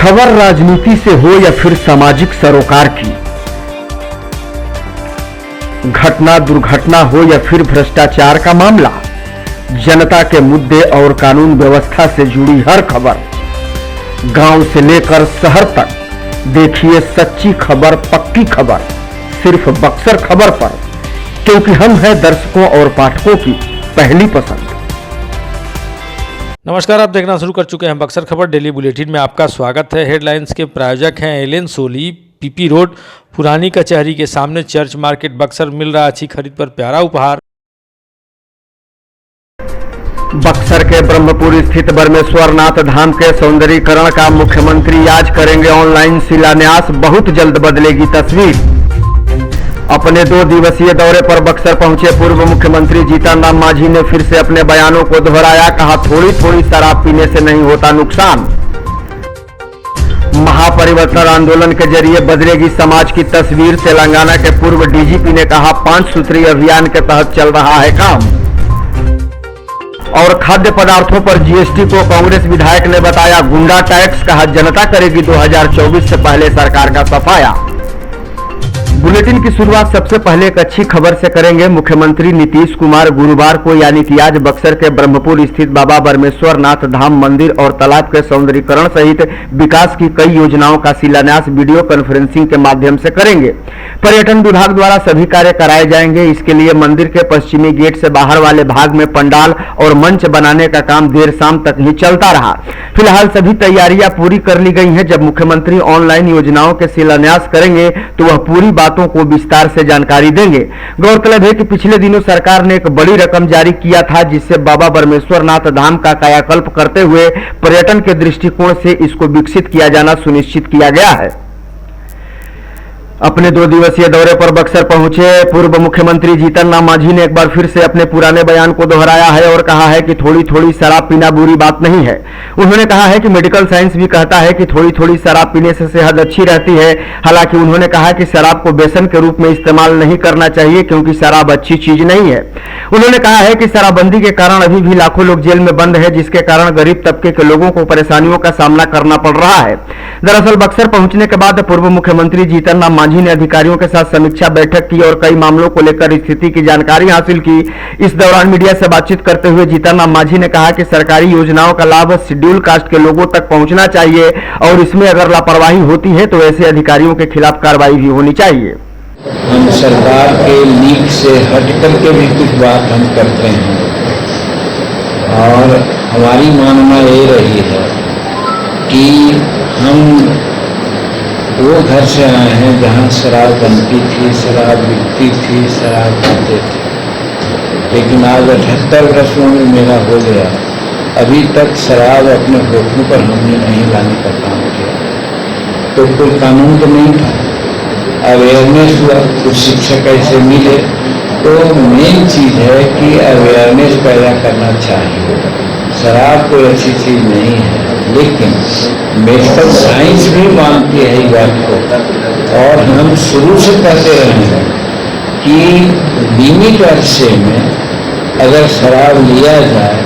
खबर राजनीति से हो या फिर सामाजिक सरोकार की, घटना दुर्घटना हो या फिर भ्रष्टाचार का मामला, जनता के मुद्दे और कानून व्यवस्था से जुड़ी हर खबर, गांव से लेकर शहर तक देखिए सच्ची खबर, पक्की खबर सिर्फ बक्सर खबर पर, क्योंकि हम हैं दर्शकों और पाठकों की पहली पसंद। नमस्कार, आप देखना शुरू कर चुके हैं बक्सर खबर डेली बुलेटिन में आपका स्वागत है। हेडलाइंस के प्रायोजक हैं एलेन सोली, पीपी रोड, पुरानी कचहरी के सामने चर्च मार्केट बक्सर। मिल रहा अच्छी खरीद पर प्यारा उपहार। बक्सर के ब्रह्मपुर स्थित ब्रह्मेश्वरनाथ धाम के सौंदर्यीकरण का मुख्यमंत्री आज करेंगे ऑनलाइन शिलान्यास, बहुत जल्द बदलेगी तस्वीर। अपने 2 दिवसीय दौरे पर बक्सर पहुंचे पूर्व मुख्यमंत्री जीतन राम मांझी ने फिर से अपने बयानों को दोहराया, कहा थोड़ी थोड़ी शराब पीने से नहीं होता नुकसान। महापरिवर्तन आंदोलन के जरिए बदलेगी समाज की तस्वीर, तेलंगाना के पूर्व डीजीपी ने कहा 5 सूत्री अभियान के तहत चल रहा है काम। और खाद्य पदार्थों पर जीएसटी को कांग्रेस विधायक ने बताया गुंडा टैक्स, कहा जनता करेगी 2024 से पहले सरकार का सफाया। बुलेटिन की शुरुआत सबसे पहले एक अच्छी खबर से करेंगे। मुख्यमंत्री नीतीश कुमार गुरुवार को यानी कि आज बक्सर के ब्रह्मपुर स्थित बाबा ब्रह्मेश्वरनाथ धाम मंदिर और तालाब के सौंदर्यीकरण सहित विकास की कई योजनाओं का शिलान्यास वीडियो कॉन्फ्रेंसिंग के माध्यम से करेंगे। पर्यटन विभाग द्वारा सभी कार्य कराए जाएंगे। इसके लिए मंदिर के पश्चिमी गेट से बाहर वाले भाग में पंडाल और मंच बनाने का काम देर शाम तक ही चलता रहा। फिलहाल सभी तैयारियां पूरी कर ली गई हैं। जब मुख्यमंत्री ऑनलाइन योजनाओं के शिलान्यास करेंगे तो वह पूरी बातों को विस्तार से जानकारी देंगे। गौरतलब है कि पिछले दिनों सरकार ने एक बड़ी रकम जारी किया था, जिससे बाबा ब्रह्मेश्वरनाथ धाम का कायाकल्प करते हुए पर्यटन के दृष्टिकोण से इसको विकसित किया जाना सुनिश्चित किया गया है। अपने 2 दिवसीय दौरे पर बक्सर पहुंचे पूर्व मुख्यमंत्री जीतन राम मांझी ने एक बार फिर से अपने पुराने बयान को दोहराया है और कहा है कि थोड़ी थोड़ी शराब पीना बुरी बात नहीं है। उन्होंने कहा है कि मेडिकल साइंस भी कहता है कि थोड़ी थोड़ी शराब पीने से सेहत अच्छी रहती है। हालांकि उन्होंने कहा कि शराब को व्यसन के रूप में इस्तेमाल नहीं करना चाहिए, क्योंकि शराब अच्छी चीज नहीं है। उन्होंने कहा है कि शराबबंदी के कारण अभी भी लाखों लोग जेल में बंद है, जिसके कारण गरीब तबके के लोगों को परेशानियों का सामना करना पड़ रहा है। दरअसल बक्सर पहुंचने के बाद पूर्व मुख्यमंत्री जीतन राम मांझी ने अधिकारियों के साथ समीक्षा बैठक की और कई मामलों को लेकर स्थिति की जानकारी हासिल की। इस दौरान मीडिया से बातचीत करते हुए जीतन राम मांझी ने कहा कि सरकारी योजनाओं का लाभ शेड्यूल कास्ट के लोगों तक पहुंचना चाहिए और इसमें अगर लापरवाही होती है तो ऐसे अधिकारियों के खिलाफ कार्रवाई भी होनी चाहिए। हम सरकार के लीक से हटकर के भी कुछ बात हम करते हैं और हमारी मानना ये रही है कि हम वो घर से आए हैं जहाँ शराब बनती थी, शराब बिकती थी, शराब पीते थे, लेकिन आज 78 वर्षों में मेरा हो गया, अभी तक शराब अपने होठों पर हमने नहीं लाने का काम किया। तो कोई कानून तो नहीं था, अवेयरनेस हुआ, कुछ शिक्षा कैसे मिले। तो मेन चीज़ है कि अवेयरनेस पैदा करना चाहिए। शराब कोई अच्छी चीज़ नहीं है, लेकिन मेडिकल साइंस भी मानती है इस बात को और हम शुरू से कहते रहे हैं कि लिमिट अरसे में अगर शराब लिया जाए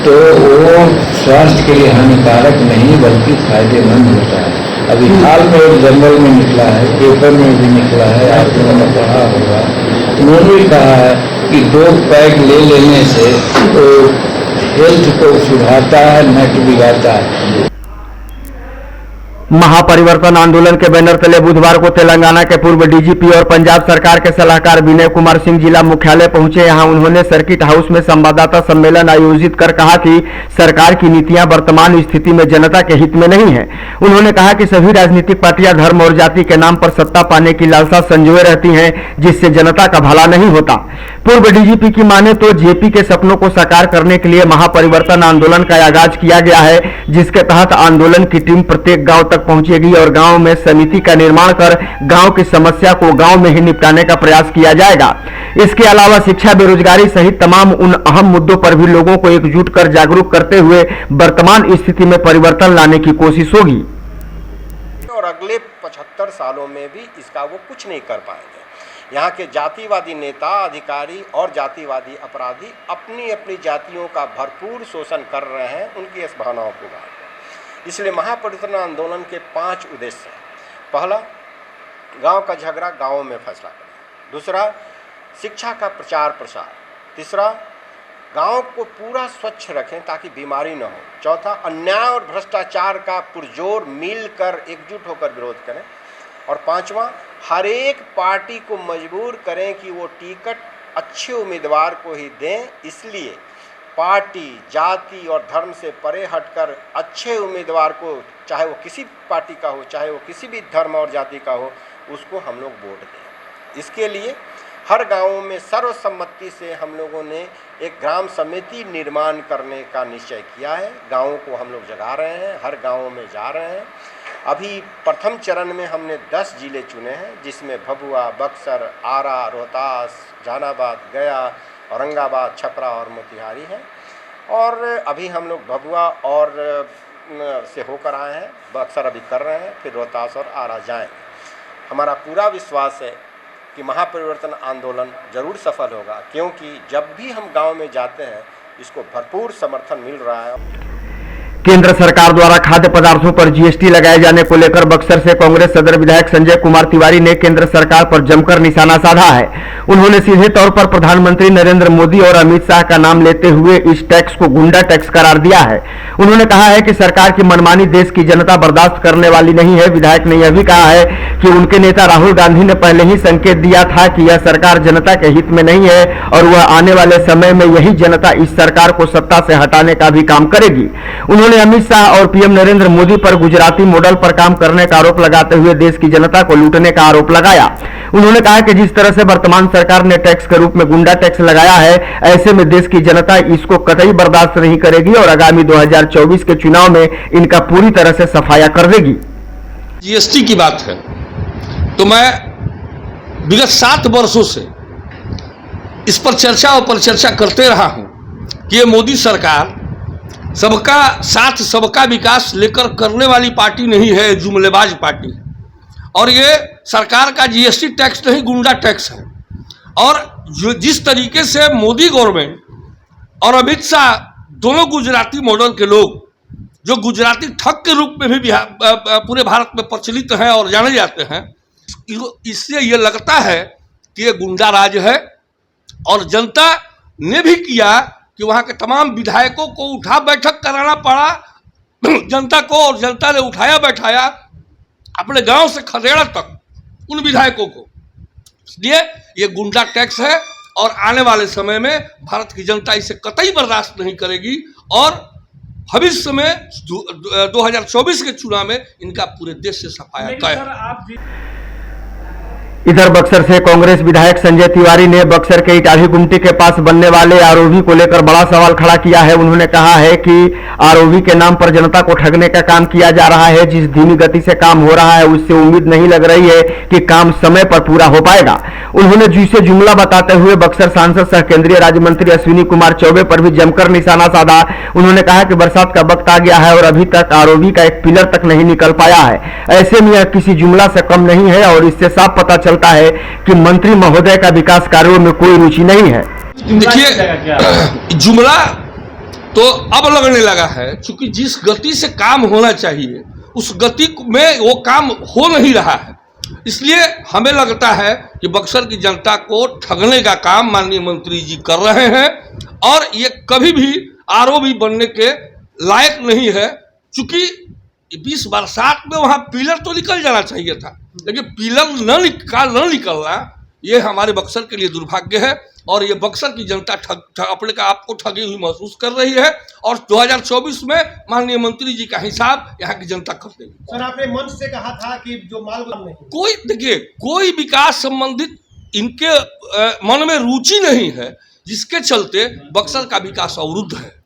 तो वो स्वास्थ्य के लिए हानिकारक नहीं बल्कि फायदेमंद होता है। अभी हाल में एक जर्नल में निकला है, पेपर में भी निकला है, आप लोगों ने पढ़ा होगा, उन्होंने भी कहा है कि 2 पैक ले लेने से तो हेल्थ को सुधारता है, न कि बिगाड़ता है। महापरिवर्तन आंदोलन के बैनर तले बुधवार को तेलंगाना के पूर्व डीजीपी और पंजाब सरकार के सलाहकार विनय कुमार सिंह जिला मुख्यालय पहुंचे। यहां उन्होंने सर्किट हाउस में संवाददाता सम्मेलन आयोजित कर कहा कि सरकार की नीतियां वर्तमान स्थिति में जनता के हित में नहीं है। उन्होंने कहा कि सभी राजनीतिक पार्टियां धर्म और जाति के नाम पर सत्ता पाने की लालसा संजोए रहती हैं, जिससे जनता का भला नहीं होता। पूर्व डीजीपी की माने तो जेपी के सपनों को साकार करने के लिए महापरिवर्तन आंदोलन का आगाज किया गया है, जिसके तहत आंदोलन की टीम प्रत्येक गांव तक पहुंचेगी और गांव में समिति का निर्माण कर गांव की समस्या को गांव में ही निपटाने का प्रयास किया जाएगा। इसके अलावा शिक्षा, बेरोजगारी सहित तमाम उन अहम मुद्दों पर भी लोगों को एकजुट कर जागरूक करते हुए वर्तमान स्थिति में परिवर्तन लाने की कोशिश होगी। और अगले 75 सालों में भी इसका वो कुछ नहीं कर पाएंगे। यहाँ के जातिवादी नेता, अधिकारी और जातिवादी अपराधी अपनी अपनी जातियों का भरपूर शोषण कर रहे हैं, उनकी इस भावनाओं को। इसलिए महापरिवर्तन आंदोलन के 5 उद्देश्य हैं। पहला, गांव का झगड़ा गांवों में फैसला करें। दूसरा, शिक्षा का प्रचार प्रसार। तीसरा, गांव को पूरा स्वच्छ रखें ताकि बीमारी न हो। चौथा, अन्याय और भ्रष्टाचार का पुरजोर मिलकर एकजुट होकर विरोध करें। और पांचवा, हर एक पार्टी को मजबूर करें कि वो टिकट अच्छे उम्मीदवार को ही दें। इसलिए पार्टी जाति और धर्म से परे हटकर अच्छे उम्मीदवार को, चाहे वो किसी पार्टी का हो, चाहे वो किसी भी धर्म और जाति का हो, उसको हम लोग वोट दें। इसके लिए हर गाँव में सर्वसम्मति से हम लोगों ने एक ग्राम समिति निर्माण करने का निश्चय किया है। गाँवों को हम लोग जगा रहे हैं, हर गाँव में जा रहे हैं। अभी प्रथम चरण में हमने 10 जिले चुने हैं, जिसमें भभुआ, बक्सर, आरा, रोहतास, जहानाबाद, गया, औरंगाबाद, छपरा और मोतिहारी हैं। और अभी हम लोग भभुआ और से होकर आए हैं, बक्सर अभी कर रहे हैं, फिर रोहतास और आरा जाएंगे। हमारा पूरा विश्वास है कि महापरिवर्तन आंदोलन जरूर सफल होगा, क्योंकि जब भी हम गांव में जाते हैं इसको भरपूर समर्थन मिल रहा है। केंद्र सरकार द्वारा खाद्य पदार्थों पर जीएसटी लगाए जाने को लेकर बक्सर से कांग्रेस सदर विधायक संजय कुमार तिवारी ने केंद्र सरकार पर जमकर निशाना साधा है। उन्होंने सीधे तौर पर प्रधानमंत्री नरेंद्र मोदी और अमित शाह का नाम लेते हुए इस टैक्स को गुंडा टैक्स करार दिया है। उन्होंने कहा है कि सरकार की मनमानी देश की जनता बर्दाश्त करने वाली नहीं है। विधायक ने यह भी कहा है कि उनके नेता राहुल गांधी ने पहले ही संकेत दिया था कि यह सरकार जनता के हित में नहीं है और वह आने वाले समय में यही जनता इस सरकार को सत्ता से हटाने का भी काम करेगी। उन्होंने अमित शाह और पीएम नरेंद्र मोदी पर गुजराती मॉडल पर काम करने का आरोप लगाते हुए देश की जनता को लूटने का आरोप लगाया। उन्होंने कहा कि जिस तरह से वर्तमान सरकार ने टैक्स के रूप में गुंडा टैक्स लगाया है, ऐसे में देश की जनता इसको कतई बर्दाश्त नहीं करेगी और आगामी 2024 के चुनाव में इनका पूरी तरह से सफाया कर देगी। जीएसटी की बात है तो मैं विगत 7 वर्षों से इस पर चर्चा और परिचर्चा करते रहा हूं कि ये मोदी सरकार सबका साथ सबका विकास लेकर करने वाली पार्टी नहीं है, जुमलेबाज पार्टी है। और ये सरकार का जीएसटी टैक्स नहीं, गुंडा टैक्स है। और जो जिस तरीके से मोदी गवर्नमेंट और अमित शाह दोनों गुजराती मॉडल के लोग, जो गुजराती ठग के रूप में भी पूरे भारत में प्रचलित हैं और जाने जाते हैं, इससे ये लगता है कि ये गुंडा राज है। और जनता ने भी किया कि वहाँ के तमाम विधायकों को उठा बैठक कराना पड़ा जनता को, और जनता ने उठाया बैठाया अपने गांव से खदेड़ा तक उन विधायकों को। इसलिए ये गुंडा टैक्स है और आने वाले समय में भारत की जनता इसे कतई बर्दाश्त नहीं करेगी और भविष्य में 2024 के चुनाव में इनका पूरे देश से सफाया तय है। इधर बक्सर से कांग्रेस विधायक संजय तिवारी ने बक्सर के इटाही गुमटी के पास बनने वाले आरओबी को लेकर बड़ा सवाल खड़ा किया है। उन्होंने कहा है कि आरओबी के नाम पर जनता को ठगने का काम किया जा रहा है। जिस धीमी गति से काम हो रहा है उससे उम्मीद नहीं लग रही है कि काम समय पर पूरा हो पाएगा। उन्होंने जिसे जुमला बताते हुए बक्सर सांसद सह केंद्रीय राज्य मंत्री अश्विनी कुमार चौबे पर भी जमकर निशाना साधा। उन्होंने कहा कि बरसात का वक्त आ गया है और अभी तक आरओबी का एक पिलर तक नहीं निकल पाया है। ऐसे में यह किसी जुमला से कम नहीं है और इससे साफ पता चलता है कि मंत्री महोदय का विकास कार्यों में कोई रुचि नहीं है। देखिए, जुमला तो अब लगने लगा है, क्योंकि जिस गति से काम होना चाहिए उस गति में वो काम हो नहीं रहा है। इसलिए हमें लगता है कि बक्सर की जनता को ठगने का काम माननीय मंत्री जी कर रहे हैं और ये कभी भी आरओबी बनने के लायक नहीं है। चूंकि 20 बरसात में वहां पिलर तो निकल जाना चाहिए था, लेकिन पिलर न निकलना ये हमारे बक्सर के लिए दुर्भाग्य है और ये बक्सर की जनता अपने का आपको ठगी हुई महसूस कर रही है और 2024 में माननीय मंत्री जी का हिसाब यहाँ की जनता कर देगी। सर, आपने मंच से कहा था कि जो माल नहीं, कोई देखिए, कोई विकास संबंधित इनके मन में रुचि नहीं है, जिसके चलते बक्सर का विकास अवरुद्ध है।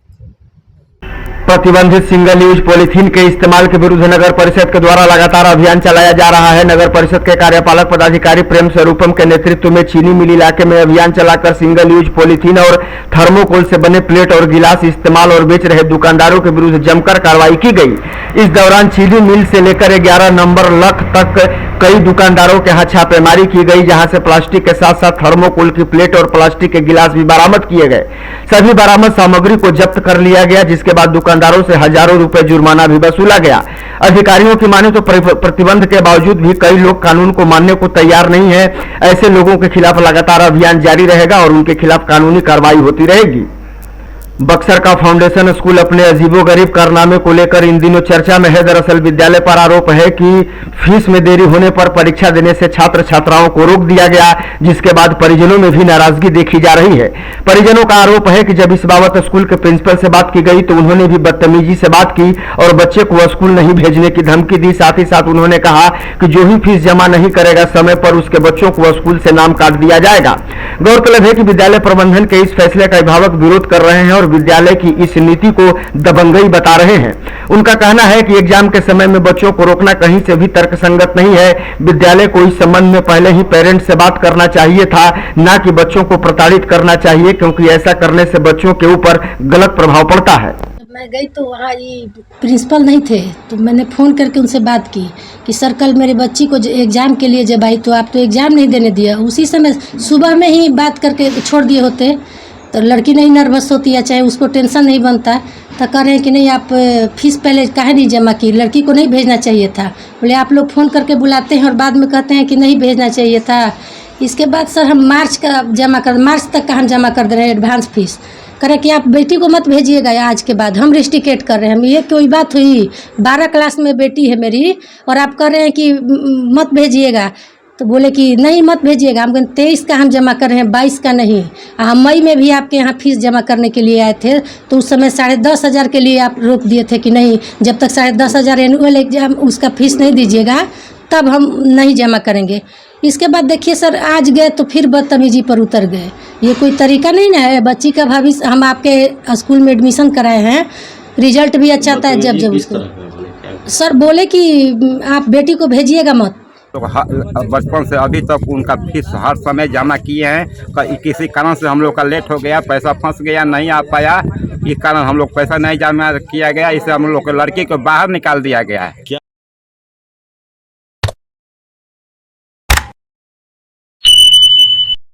प्रतिबंधित सिंगल यूज पॉलीथीन के इस्तेमाल के विरुद्ध नगर परिषद के द्वारा लगातार अभियान चलाया जा रहा है। नगर परिषद के कार्यपालक पदाधिकारी प्रेम स्वरूपम के नेतृत्व में चीनी मिल इलाके में अभियान चलाकर सिंगल यूज पॉलीथीन और थर्मोकोल से बने प्लेट और गिलास इस्तेमाल और बेच रहे दुकानदारों के विरुद्ध जमकर कार्रवाई की गई। इस दौरान चीनी मिल से लेकर 11 नंबर लख तक कई दुकानदारों के यहाँ छापेमारी की गई, जहां से प्लास्टिक के साथ साथ थर्मोकोल की प्लेट और प्लास्टिक के गिलास भी बरामद किए गए। सभी बरामद सामग्री को जब्त कर लिया गया, जिसके बाद दुकानदारों से हजारों रुपए जुर्माना भी वसूला गया। अधिकारियों की माने तो प्रतिबंध के बावजूद भी कई लोग कानून को मानने को तैयार नहीं है। ऐसे लोगों के खिलाफ लगातार अभियान जारी रहेगा और उनके खिलाफ कानूनी कार्रवाई होती रहेगी। बक्सर का फाउंडेशन स्कूल अपने अजीबोगरीब कारनामे को लेकर इन दिनों चर्चा में है। दरअसल विद्यालय पर आरोप है कि फीस में देरी होने पर परीक्षा देने से छात्र छात्राओं को रोक दिया गया, जिसके बाद परिजनों में भी नाराजगी देखी जा रही है। परिजनों का आरोप है कि जब इस बाबत स्कूल के प्रिंसिपल से बात की गई तो उन्होंने भी बदतमीजी से बात की और बच्चे को स्कूल नहीं भेजने की धमकी दी। साथ ही साथ उन्होंने कहा कि जो भी फीस जमा नहीं करेगा समय पर उसके बच्चों को स्कूल से नाम काट दिया जाएगा। गौरतलब है कि विद्यालय प्रबंधन के इस फैसले का अभिभावक विरोध कर रहे हैं और विद्यालय की इस नीति को दबंगई बता रहे हैं। उनका कहना है कि एग्जाम के समय में बच्चों को रोकना कहीं से भी तर्कसंगत नहीं है। विद्यालय को इस संबंध में पहले ही पेरेंट्स से बात करना चाहिए था, ना कि बच्चों को प्रताड़ित करना चाहिए, क्योंकि ऐसा करने से बच्चों के ऊपर गलत प्रभाव पड़ता है। मैं गई तो वहाँ ये प्रिंसिपल नहीं थे, तो मैंने फ़ोन करके उनसे बात की कि सर कल मेरी बच्ची को एग्ज़ाम के लिए जब आई तो आप तो एग्ज़ाम नहीं देने दिया। उसी समय सुबह में ही बात करके छोड़ दिए होते तो लड़की नहीं नर्वस होती है, चाहे उसको टेंशन नहीं बनता। तो कह रहे हैं कि नहीं आप फीस पहले काहे नहीं जमा की, लड़की को नहीं भेजना चाहिए था। बोले आप लोग फ़ोन करके बुलाते हैं और बाद में कहते हैं कि नहीं भेजना चाहिए था। इसके बाद सर हम मार्च तक का हम जमा कर दे रहे हैं एडवांस फीस। करें कि आप बेटी को मत भेजिएगा आज के बाद, हम रिस्ट्रिकेट कर रहे हैं। हम ये कोई बात हुई, 12 क्लास में बेटी है मेरी और आप कह रहे हैं कि मत भेजिएगा। तो बोले कि नहीं मत भेजिएगा। हम 23 का हम जमा कर रहे हैं, 22 का नहीं। मई में भी आपके यहाँ फीस जमा करने के लिए आए थे तो उस समय 10,500 के लिए आप रोक दिए थे कि नहीं जब तक 10,500 एनुअल एग्जाम उसका फीस नहीं दीजिएगा तब हम नहीं जमा करेंगे। इसके बाद देखिए सर आज गए तो फिर बदतमीजी पर उतर गए। ये कोई तरीका नहीं ना है। बच्ची का भविष्य, हम आपके स्कूल में एडमिशन कराए हैं, रिजल्ट भी अच्छा था। जब उसको सर बोले कि आप बेटी को भेजिएगा मत। तो बचपन से अभी तक उनका फीस हर समय जमा किए हैं। किसी कारण से हम लोग का लेट हो गया, पैसा फंस गया, नहीं आ पाया, इस कारण हम लोग पैसा नहीं जमा किया गया। इससे हम लोग के लड़की को बाहर निकाल दिया गया है।